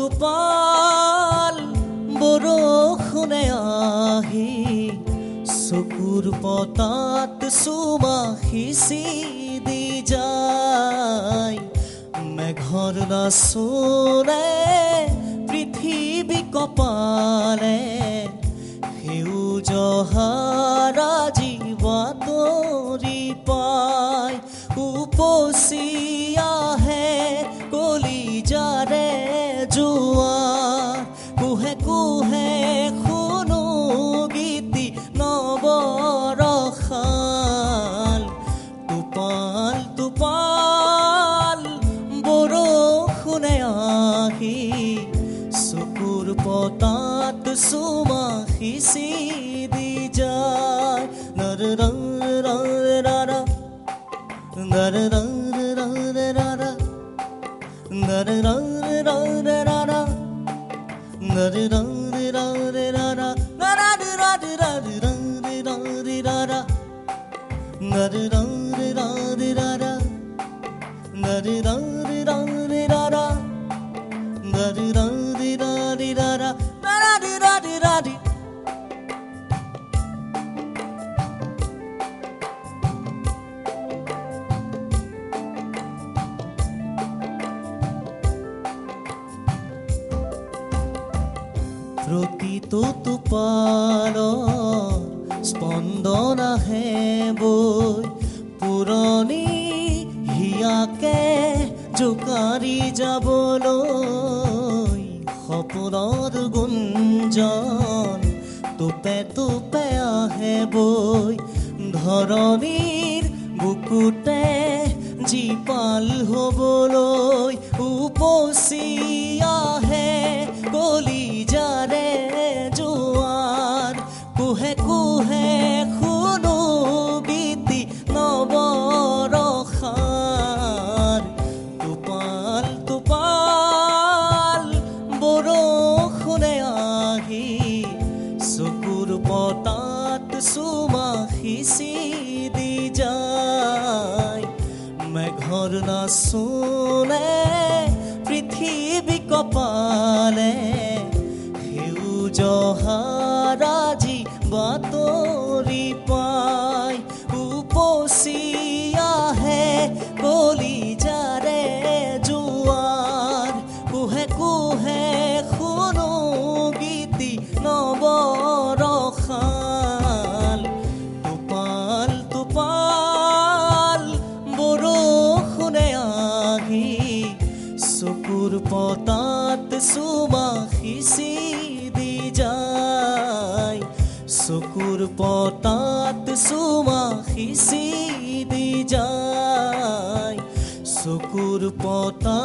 টোপাল বৰষুণে আহি চকুৰ পতাত চুমা সিঁচি দি যায় মেঘৰ নাচোনে পৃথিৱী কপালে সেউজ হাৰা জীৱাতৰি পায় উপচি আহে কলিজাৰে জোৱাৰ কুহে কুহে শুনো গীতি নৱৰসাল টোপাল টোপাল বৰষুণে আহি চকুৰ পতাত চুমা সিঁচি দি যায় নৰৰা প্ৰতিটো টোপালৰ স্পন্দন আহে বৈ পুৰণি হিয়াকে জোকাৰি যাবলৈ সপোনৰ গুঞ্জন টোপে টোপে আহে বৈ ধৰণিৰ বুকুতে জীপাল হ'বলৈ উপচি আহে কলিজাৰে জোৱাৰ কুহে কুহে শুনো গীতি নৱৰসাৰ টোপাল টোপাল বৰষুণে আহি চকুৰ পতাত চুমা সিঁচি দি যায় মেঘৰ নাচোনে পৃথিৱী কপালে সেউজ হাৰা জীৱাতৰি পায় উপচি আহে কলিজাৰে জোৱাৰ কুহে কুহে শুনো গীতি নৱৰসাল টোপাল টোপাল বৰষুণে আহি চকুৰ পতাত চুমা সিঁচি দি যায় চকুৰ পতাত চুমা সিঁচি দি যায় চকুৰ পতাত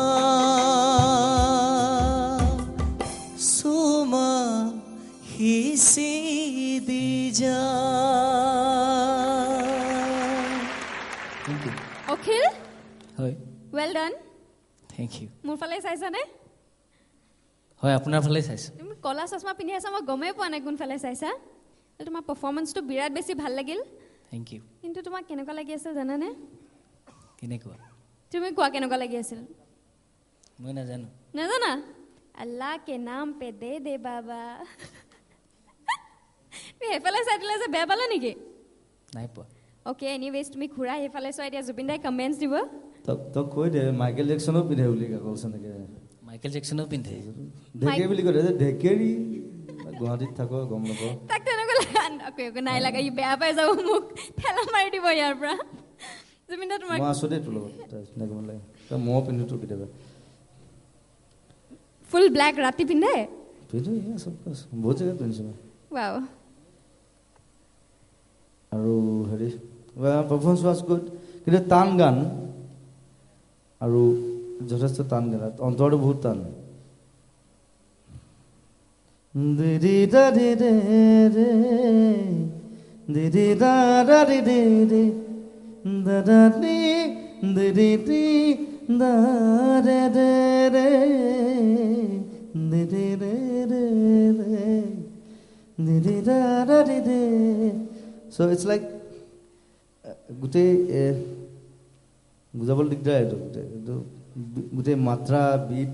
চুমা সিঁচি দি যায় অখিল হয় ৱেল ডান থেংক ইউ মোৰ ফালে চাইছানে হয় আপোনাৰ ফালে চাইছোঁ তুমি কলা চশমা পিন্ধি আছা মই গমেই পোৱা নাই কোনফালে চাইছা তোমাৰ পাৰফৰ্মেন্সটো বিৰাট বেছি ভাল লাগিল থেংক ইউ কিন্তু তোমাক কেনেকুৱা লাগি আছিল জানানে কেনেকুৱা তুমি কোৱা কেনেকুৱা লাগি আছিল মই নাজানো নাজানা আল্লাহ কে নাম পে দে দে বাবা তুমি সেইফালে চাই দিলে যে বেয়া পালা নেকি নাই পোৱা অ'কে এনিৱেজ তুমি ঘূৰা সেইফালে চোৱা এতিয়া জুবিন দাই কমেণ্টছ দিব তক কৈ দে মাইকেল জেকসনো পিন্ধে বুলি কৈছে নেকি মাইকেল জেকসনো পিন্ধে ঢেকে বুলি কয় ঢেকেৰি গুৱাহাটীত থাকো গম নাপাওঁ তাক তেনেকুৱা লাগে নাই লাগা ই বেয়া পাই যাব মোক ঠেলা মাৰি দিব ইয়াৰ পৰা জুবিন দা তোমাক মই আছো দে তোৰ লগত তেনেকুৱা লাগে তই মই পিন্ধোতো কেতিয়াবা ফুল ব্লেক ৰাতি পিন্ধে পিন্ধো চব বহুত জেগাত পিন্ধিছো মই ৱাও আৰু হেৰি পাৰফৰ্মেন্স ৱাজ গুড কিন্তু টান গান আৰু যথেষ্ট টান গান অন্তৰটো বহুত টান দিদি দা দি দে ৰে দিদি দা দা দি দে ৰে দা দা দি দিদি দি দা ৰে ৰে ৰে দিদি ৰে ৰে ৰে দিদি দা দা দি দে so it's like গোটেই বুজাবলৈ দিগদাৰ এইটো গোটেই মাত্ৰা বিট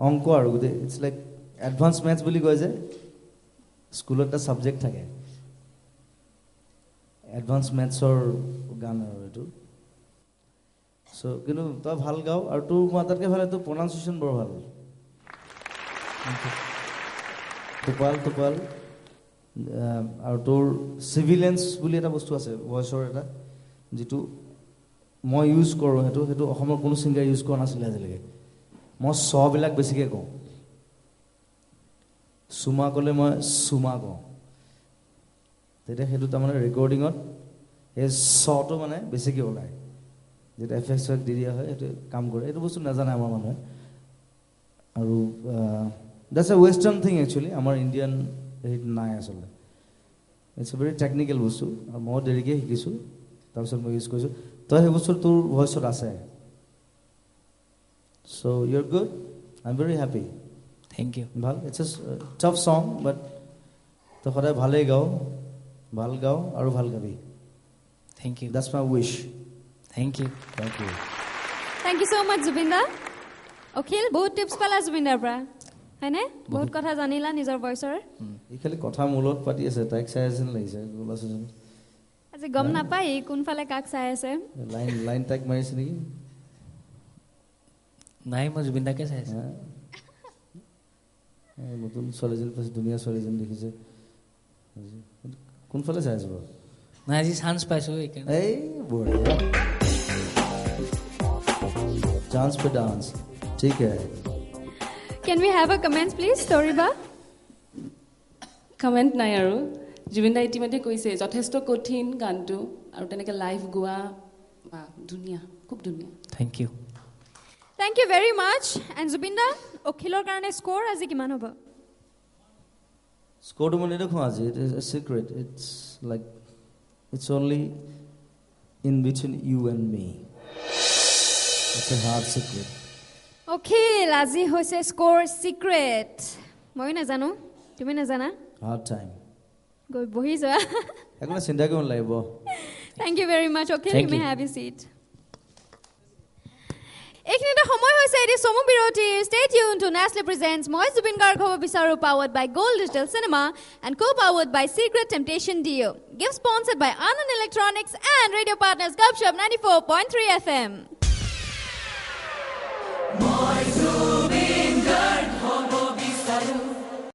অংক আৰু গোটেই ইটছ লাইক এডভান্স মেথছ বুলি কয় যে স্কুলত এটা ছাবজেক্ট থাকে এডভান্স মেথছৰ গান আৰু এইটো চ' কিন্তু তই ভাল গাওঁ আৰু তোৰ মই আটাইতকৈ ভাল তোৰ প্ৰনাউন্সিয়েশ্যন বৰ ভাল টোপাল আৰু তোৰ চিভিলেঞ্চ বুলি এটা বস্তু আছে ভইচৰ এটা যিটো মই ইউজ কৰোঁ সেইটো অসমৰ কোনো ছিংগাৰ ইউজ কৰা নাছিলে আজিলৈকে মই বিলাক বেছিকৈ কওঁ চুমা ক'লে মই চুমা কওঁ তেতিয়া সেইটো তাৰমানে ৰেকৰ্ডিঙত সেই টো মানে বেছিকৈ ওলায় যেতিয়া এফেক্টছ দি দিয়া হয় সেইটো কাম কৰে এইটো বস্তু নাজানে আমাৰ মানুহে আৰু that's A western thing actually আমাৰ ইণ্ডিয়ান হেৰিত নাই আচলতে ইটছ এ ভেৰি টেকনিকেল বস্তু আৰু মই দেৰিকৈ শিকিছোঁ তাৰপিছত মই ইউজ কৰিছোঁ তই সেই বস্তু তোৰ ভইচত আছে so' you are good I am very happy thank you ভাল it's a tough song but তই সদায় ভালেই গাওঁ ভাল গাওঁ আৰু ভাল গাবি thank you that's my wish thank you thank you thank you so' much Zubeen da Akhil বহুত টিপছ পালা জুবিন দাৰ পৰা হয়নে বহুত কথা জানিলা নিজৰ ভইচৰ ই খালি কথা মূলত পাতি আছে তাইক চাই আছে লাগিছে গোলাচোন আজি গম নাপায় কোনফালে কাক চাই আছে লাইন তাইক মাৰিছে নেকি নাই মই জুবিন দাকে চাই আছোঁ নতুন ছোৱালীজনী পাইছে ধুনীয়া ছোৱালীজনী দেখিছে কোনফালে চাই আছে বাৰু নাই আজি চান্স পাইছোঁ এইকাৰণে এই বঢ়িয়া চান্স पे डांस ठीक है কেন উই হেভ আ কমেণ্টছ প্লিজ ষ্টৰিবা কমেণ্ট নাই আৰু জুবিন দা ইতিমধ্যে কৈছে যথেষ্ট কঠিন গানটো আৰু তেনেকৈ লাইভ গোৱা বা ধুনীয়া খুব ধুনীয়া thank you thank you very much and Zubeen da অখিলৰ কাৰণে স্ক'ৰ আজি কিমান হ'ব স্ক'ৰটো মই নেদেখোঁ আজি it is a secret it's like it's only in between you and me it's a hard secret Akhil আজি হৈছে স্ক'ৰ চিক্ৰেট ময়ো নাজানো তুমি নাজানা হাৰ্ড টাইম গৈ বহি যোৱা একো চিন্তা কৰিব নালাগিব thank you very much Akhil Thank you may you. Have you seat এইখিনিতে সময় হৈছে এটি চমু বিৰতিৰ stay tune to Nestle presents মই জুবিন গাৰ্গ হ'ব বিচাৰোঁ powered by gold digital cinema and co powered by secret temptation deo gift sponsored by Anand electronics and radio' partners Gupshup 94.3 FM